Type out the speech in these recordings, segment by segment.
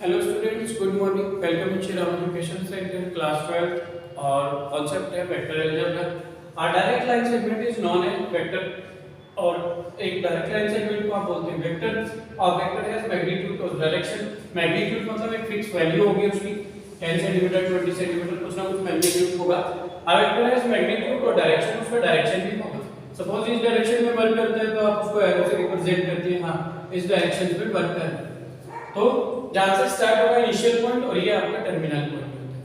Hello students, good morning. Welcome to Shriram Education Center, class 12 और concept है vector algebra. Our direct line segment is known as vector और एक direct line segment को आप बोलते हैं vector और vector has magnitude और direction. Magnitude मतलब एक fixed value होगी उसकी 10 सेंटीमीटर 20 सेंटीमीटर कुछ ना कुछ magnitude होगा. और vector has magnitude और direction उसका direction भी होगा. Suppose इस direction में वर्क करता है तो आप उसको arrow से represent करते हैं हाँ इस direction में वर्क कर रहा है. तो जहां से स्टार्ट होगा इनिशियल पॉइंट और ये आपका टर्मिनल पॉइंट होता है.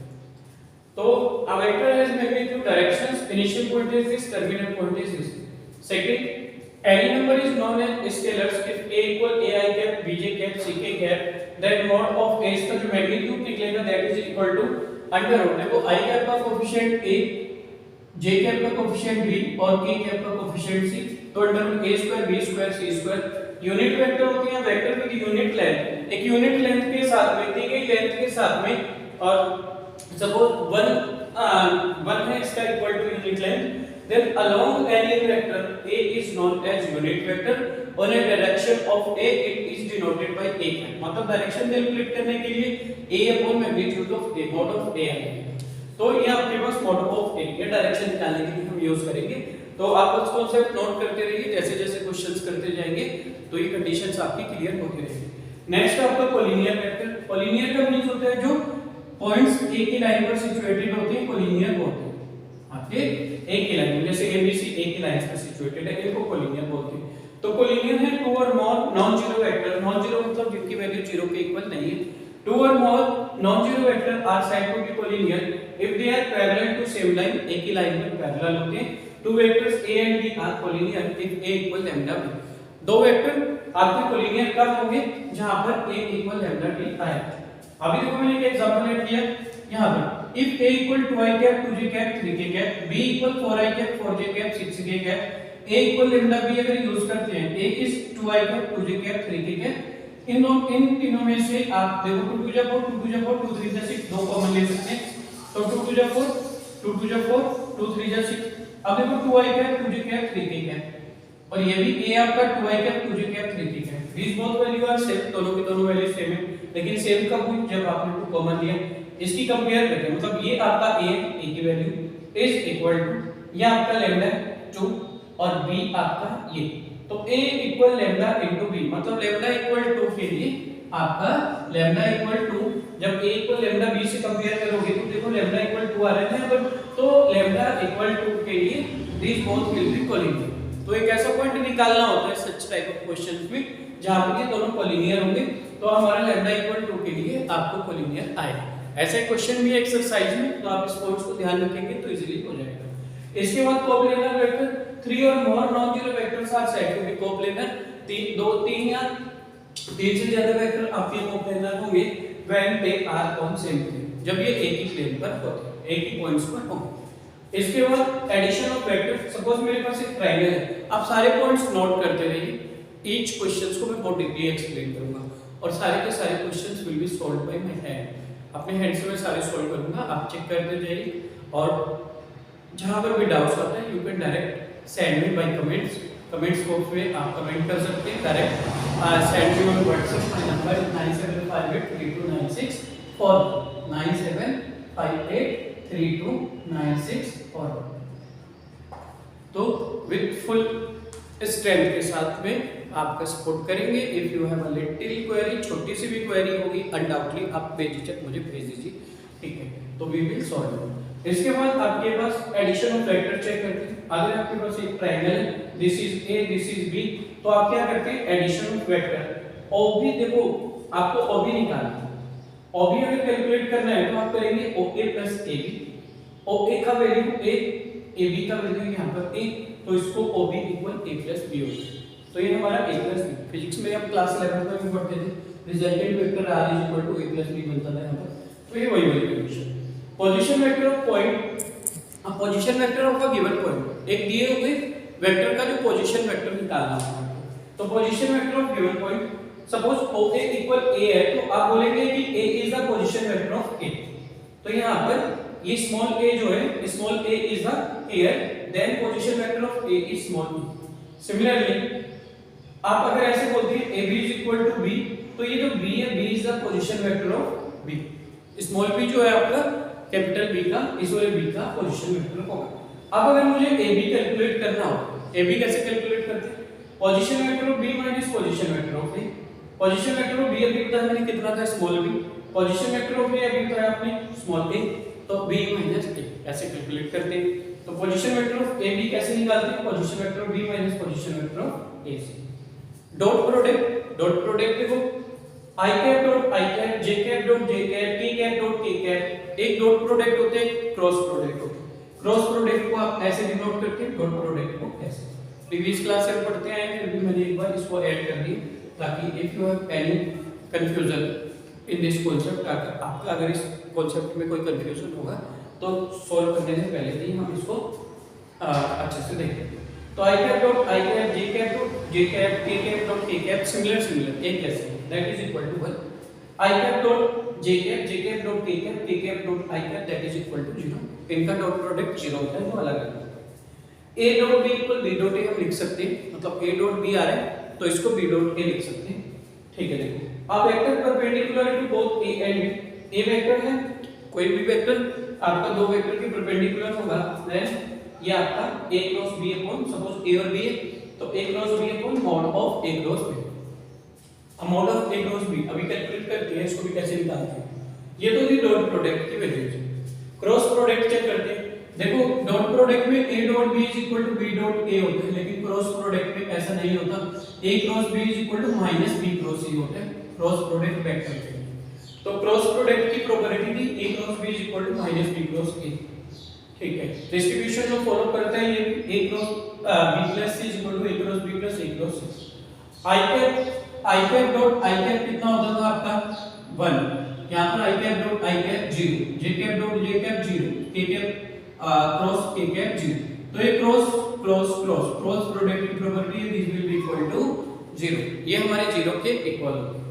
तो a vector has magnitude directions, initial point is this, terminal point is this. Second, any number is known as scalars if a equal ai cap bj cap ck cap, then mod of a इसका जो magnitude निकलेगा that is equal to under root. देखो i cap का coefficient a, j cap का coefficient b और k cap का coefficient c, तो under root a square b square c square. Unit vector होती है वेक्टर विद यूनिट लेंथ. एक unit length के साथ में दी गई लेंथ के साथ में और सपोज 1 है इसका equal to unit length, then along any vector a is known as unit vector on a direction of a it is denoted by a. मतलब डायरेक्शन कैलकुलेट करने के लिए a upon magnitude of a mod of a आएगा. तो ये आपके पास mod of a ये direction निकालने के लिए हम यूज करेंगे. तो आप उस कॉन्सेप्ट नोट करते रहिए, जैसे जैसे क्वेश्चंस करते जाएंगे तो ये कंडीशंस आपकी क्लियर होती रहेंगी. नेक्स्ट आपका कोलिनियर वेक्टर. कोलिनियर का मींस होता है जो पॉइंट्स एक ही लाइन पर सिचुएटेड होते हैं कोलिनियर बोलते हैं. आपके एक ही लाइन जैसे एबीसी एक ही लाइन पर सिचुएटेड है इनको कोलिनियर बोलते हैं. तो कोलिनियर है two or more non zero vector. Non zero मतलब जिनकी वैल्यू जीरो के इक्वल नहीं है. Two or more non zero vector are said to be collinear if they are parallel to same line. एक ही लाइन पर parallel होते हैं. Two vectors a and b are collinear if a equal lambda b. दो vector आपके collinear कब होंगे जहां पर a इक्वल लैम्डा b आए. अभी देखो मैंने एक एग्जांपल ऐड किया यहां पर if a equal 2i cap 2j cap 3k cap b equal 4i cap 4j cap 6k cap a equal lambda b अगर यूज करते हैं a is 2i cap 2j cap 3k cap इन तीनों में से आप देखो 2 2 4 2 2 4 2 3 6 दो कॉमन ले सकते हैं. तो 2 2 4 2 2 4 2 3 6. अब देखो 2i cap 2j cap 3k cap और ये भी a आपका 2i cap 2j cap 3k cap. these both value are same. दोनों की दोनों वैल्यू सेम है लेकिन सेम कब हुई जब आपने टू कॉमन लिया. इसकी कंपेयर करते हैं मतलब ये आपका a की वैल्यू इज इक्वल टू ये आपका लैम्डा 2 और b आपका ये. तो a equal lambda into b मतलब लैम्डा इक्वल 2 के लिए आपका लैम्डा इक्वल 2 जब a इक्वल लैम्डा b से कंपेयर करोगे तो देखो लैम्डा इक्वल 2 आ रहा है पर तो लैम्डा इक्वल 2 के लिए these both will be collinear. तो एक ऐसा पॉइंट निकालना होता है सच टाइप ऑफ क्वेश्चंस में जहां पर ये दोनों कोलिनियर होंगे तो हमारा लैम्डा इक्वल 2 के लिए आपको कोलिनियर आएगा. ऐसे क्वेश्चन भी एक्सरसाइज में तो आप इस पॉइंट्स को ध्यान रखेंगे तो इजीली हो जाएगा. इसके बाद coplanar vector 3 or more non zero vectors are said to be coplanar. 3 या 3 से ज्यादा वेक्टर आपके कोप्लेनर होंगे when they are on same plane जब ये एक ही प्लेन पर होते हैं एक ही पॉइंट्स पर होंगे. इसके बाद एडिशन ऑफ वेक्टर. सपोज मेरे पास एक ट्रायंगल है, आप सारे पॉइंट्स नोट करते रहिए. ईच क्वेश्चंस को मैं बहुत डीपली एक्सप्लेन करूंगा और सारे के सारे questions will be solved by my hand. अपने हैंड से मैं सारे सॉल्व करूंगा, आप चेक करते जाइए और जहां पर भी डाउट्स होते हैं you can direct send me by comments box में आप कमेंट कर सकते हैं. Direct send me on WhatsApp. My number is 97583296 और 97583296 और तो विद फुल स्ट्रेंथ के साथ में आपका सपोर्ट करेंगे. If you have a little query छोटी सी भी क्वेरी होगी अनडाउटली आप बेझिझक मुझे भेज दीजिए. ठीक है तो वी विल सॉल्व. इसके बाद आपके पास एडिशन ऑफ वेक्टर चेक करते हैं. अगर आपके पास एक ट्रायंगल है this is a this is b तो आप क्या करते हैं एडिशन ऑफ वेक्टर. OB देखो आपको OB निकालना है. OB अगर कैलकुलेट करना है तो आप करेंगे OA plus AB. OA का वैल्यू a AB का वैल्यू यहां पर a तो इसको OB equal a plus b होगा. तो ये हमारा a plus b. फिजिक्स में हम क्लास 11 में भी पढ़ते थे resultant vector r is equal to a plus b बनता था यहां पर. तो ये वही condition. Position vector of point. अब position vector of a given point एक दिए हुए वेक्टर का जो पोजीशन वेक्टर निकालना है तो position vector of given point suppose OA equal a है तो आप बोलेंगे कि a is the position vector of a. तो यहां पर ये स्मॉल a जो है small a is the here then position vector of a is small b. Similarly आप अगर ऐसे बोलते हैं AB is equal to B तो ये जो बी है, B is the position vector of B. Small B जो है आपका कैपिटल बी का, इस वाले बी का पोजीशन वेक्टर होगा। अब अगर मुझे ए बी कैलकुलेट करना हो, ए बी कैसे कैलकुलेट करते हैं? Position vector of B minus position vector of A. Position vector of B अभी बताया मैंने कितना था, small b. Position vector of A अभी बताया आपने स्मॉल ए, तो बी माइनस ए ऐसे कैलकुलेट करते हैं। तो position vector of A B कैसे निकालते हैं? Position vector of B minus position vector of A से। डॉट प्रोडक्ट देखो, I cap dot I cap, J cap dot J cap, K cap dot K cap, एक dot product होते हैं, cross product होते हैं। क्रॉस प्रोडक्ट को आप ऐसे डिनोट करते हैं, डॉट प्रोडक्ट को ऐसे। प्रीवियस क्लास से पढ़ते आए हैं, फिर भी मैंने एक बार इसको ऐड कर दिया ताकि if you have any confusion in this concept, आपका अगर इस कांसेप्ट में कोई कंफ्यूजन होगा तो सॉल्व करने से पहले ही हम इसको अच्छे से देखेंगे। तो I cap dot I cap, J cap dot J cap, K cap dot K cap, similar एक कैसे that is equal to 1। I cap dot J cap dot K cap dot I cap that is equal to 0। इनका dot product 0 होता है, तो अलग अलग। A dot B equal B dot A हम लिख सकते हैं, मतलब ए डॉट बी आ रहा है तो इसको बी डॉट ए लिख सकते हैं। ठीक है, देखो अब vector perpendicular to both A and B. A vector है, कोई भी वेक्टर आपका दो वेक्टर के परपेंडिकुलर होगा, देन ये आपका a cross b upon, suppose a और b है तो a cross b upon mod of a cross b। अब mod of a cross b अभी कैलकुलेट करते हैं, इसको भी कैसे निकालते हैं। ये तो थी डॉट प्रोडक्ट की वैल्यू है। क्रॉस प्रोडक्ट चेक करते हैं, देखो डॉट प्रोडक्ट में a dot b is equal to b dot a होता है, लेकिन क्रॉस प्रोडक्ट में ऐसा नहीं होता। a cross b is equal to minus b cross a होता है क्रॉस प्रोडक्ट वेक्टर के। तो क्रॉस प्रोडक्ट की प्रॉपर्टी थी a cross b is equal to minus b cross a। ठीक है, डिस्ट्रीब्यूशन जो फॉलो करता है ये a cross b plus c is equal to a cross b plus a cross c। I cap dot I cap कितना होता था आपका 1, यहां पर I cap dot I cap 0, J cap dot J cap 0, K cap cross K cap 0। तो ये cross product की property है, this will be equal to 0। ये हमारे 0 के इक्वल होगा।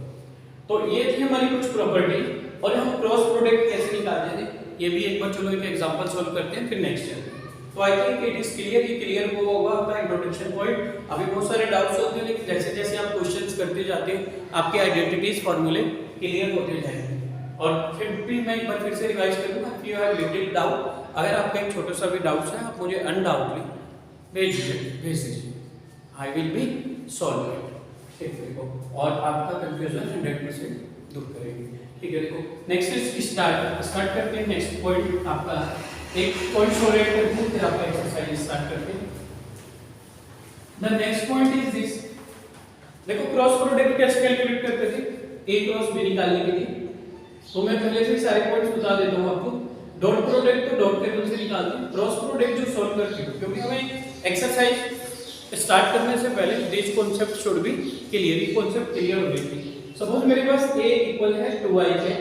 तो ये थी हमारी कुछ प्रॉपर्टी, और हम क्रॉस प्रोडक्ट कैसे निकालते थे ये भी एक बार चलो एक एग्जांपल सॉल्व करते हैं, फिर नेक्स्ट चलते हैं। तो I think it is clear, ये क्लियर वो होगा आपका इंट्रोडक्शन पॉइंट। अभी बहुत सारे डाउट्स होते हैं, लेकिन जैसे जैसे आप क्वेश्चंस करते जाते हैं आपके आइडेंटिटीज फार्मूले क्लियर होते जाएंगे। और फिर भी मैं एक बार फिर से रिवाइज कर दूंगा, if you have little doubt, अगर आपका एक छोटा सा भी डाउट्स है आप मुझे अनडाउटली भेज दीजिए, I will be solve it. ठीक है, देखो और आपका कंफ्यूजन 100% दूर करेंगे। ठीक है, देखो नेक्स्ट इज स्टार्ट करते हैं। नेक्स्ट पॉइंट आपका एक पॉइंट शो रेट करते हैं, फिर आपका एक्सरसाइज स्टार्ट करते हैं। The next point is this, देखो क्रॉस प्रोडक्ट कैसे कैलकुलेट करते थे a क्रॉस b निकालने के लिए। तो मैं पहले से सारे पॉइंट्स बता देता हूं आपको। डॉट प्रोडक्ट तो डॉट टेबल से निकालते हैं, क्रॉस प्रोडक्ट जो सॉल्व करते हो, क्योंकि हमें एक्सरसाइज स्टार्ट करने से पहले this concept should be clear, ये कांसेप्ट क्लियर हो गई थी। सपोज मेरे पास a इक्वल है 2i के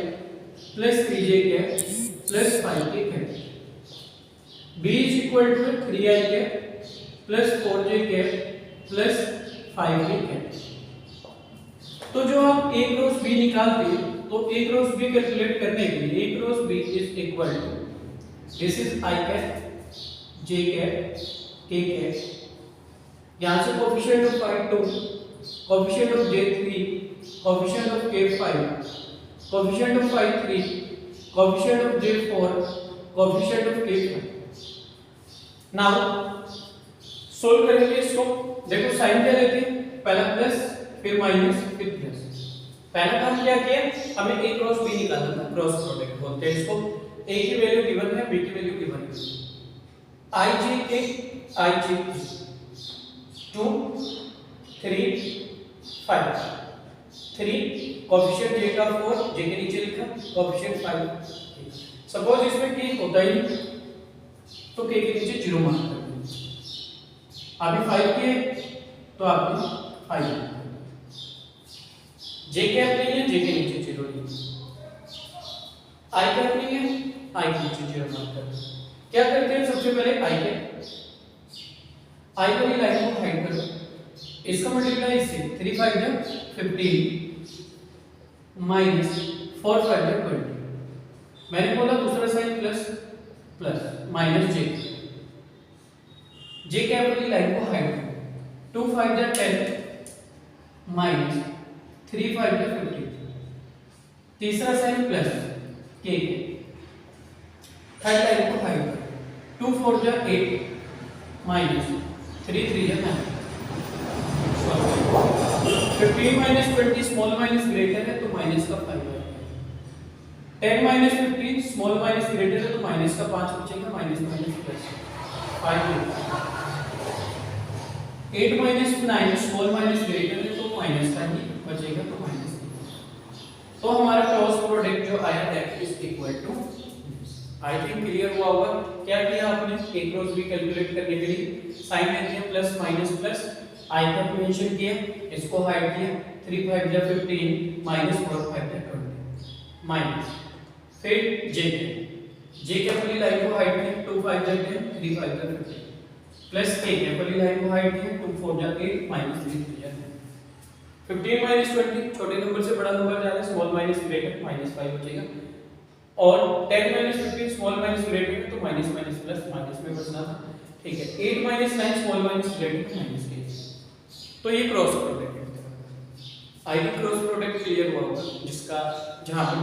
प्लस 3j के प्लस 5k के, b is equal to 3i के प्लस 4j के प्लस 5k के। तो जो हम a क्रॉस b निकालते हैं, तो a क्रॉस b कैलकुलेट करने के लिए a cross b is equal to, this is i cap, j cap, k cap, यहां से coefficient of phi 2, coefficient of j 3, coefficient of k 5, coefficient of phi 3, coefficient of j 4, coefficient of k 5। Now solve करेंगे इसको। देखो sign क्या लेते हैं, पहला plus फिर माइनस फिर प्लस। पहला काम क्या किया, हमें a क्रॉस b निकालना था, क्रॉस प्रोडक्ट बोलते हैं इसको। a की वैल्यू गिवन है, b की वैल्यू गिवन है, ij a ij 2 3 5 3 coefficient j का 4, j के नीचे लिखा, कोएफिशिएंट 5। सपोज इसमें k होता ही नहीं तो k के नीचे 0 मार्क कर देंगे। अभी 5 के तो आपने 5 जे कैप नहीं है, जे के नीचे 0 नहीं है, आई कैप नहीं है, आई के नीचे 0 मार्क कर दो। क्या करते हैं, सबसे पहले आई कैप, आई वाली लाइन को हाइड करो, इसका मल्टीप्लाई इससे 3 5 जा 15 माइनस 4 5 जा 20। मैंने बोला दूसरा साइन प्लस प्लस माइनस जे, जे कैप वाली लाइन को हाइड करो, 2 5 जा 10 माइनस 3 5 या 15, तीसरा साइन प्लस के, थर्ड लाइन को 5 2 4 या 8 माइनस 3 3 या 9, 15 माइनस 20 स्मॉल माइनस ग्रेटर है तो माइनस का 5 है, 10 माइनस 15 स्मॉल माइनस ग्रेटर है तो माइनस का 5 बचेगा, minus minus plus 5, 8 minus 9 small minus greater है तो माइनस का ही बचेगा, तो माइनस, तो हमारा क्रॉस प्रोडक्ट जो आया that is equal to, I think clear हुआ होगा। क्या किया आपने, a क्रॉस b कैलकुलेट करने के लिए साइन ले दिया प्लस माइनस प्लस, i का मेंशन किया, इसको हाइड किया, 3 5 या 15 माइनस 4 5 या 20 माइनस, फिर j के वाली लाइन को हाइड किया, 2 5 या 10 3 5 या 15 प्लस k के वाली लाइन को हाइड किया, 2 4 या 8 माइनस 3 3 या 15 माइनस 20 छोटे नंबर से बड़ा नंबर जा रहा है, स्मॉल माइनस ग्रेटर माइनस 5 बचेगा, और 10 माइनस 15 स्मॉल माइनस ग्रेटर है तो माइनस माइनस प्लस माइनस में बचना था, ठीक है। 8 minus 9 small minus greater minus 8, तो ये क्रॉस प्रोडक्ट है। आई क्रॉस प्रोडक्ट क्लियर हुआ होगा, जिसका जहां पर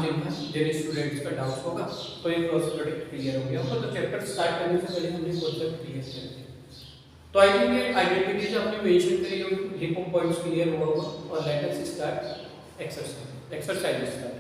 जिन स्टूडेंट्स का डाउट होगा तो ये क्रॉस प्रोडक्ट क्लियर हो गया होगा। तो चैप्टर स्टार्ट करने से पहले हमने कॉन्सेप्ट क्लियर कर दिया, तो आई थिंक ये आइडेंटिटीज आपने मेंशन करी होगी, हिप पॉइंट्स क्लियर हुआ होगा, और let us start exercise start.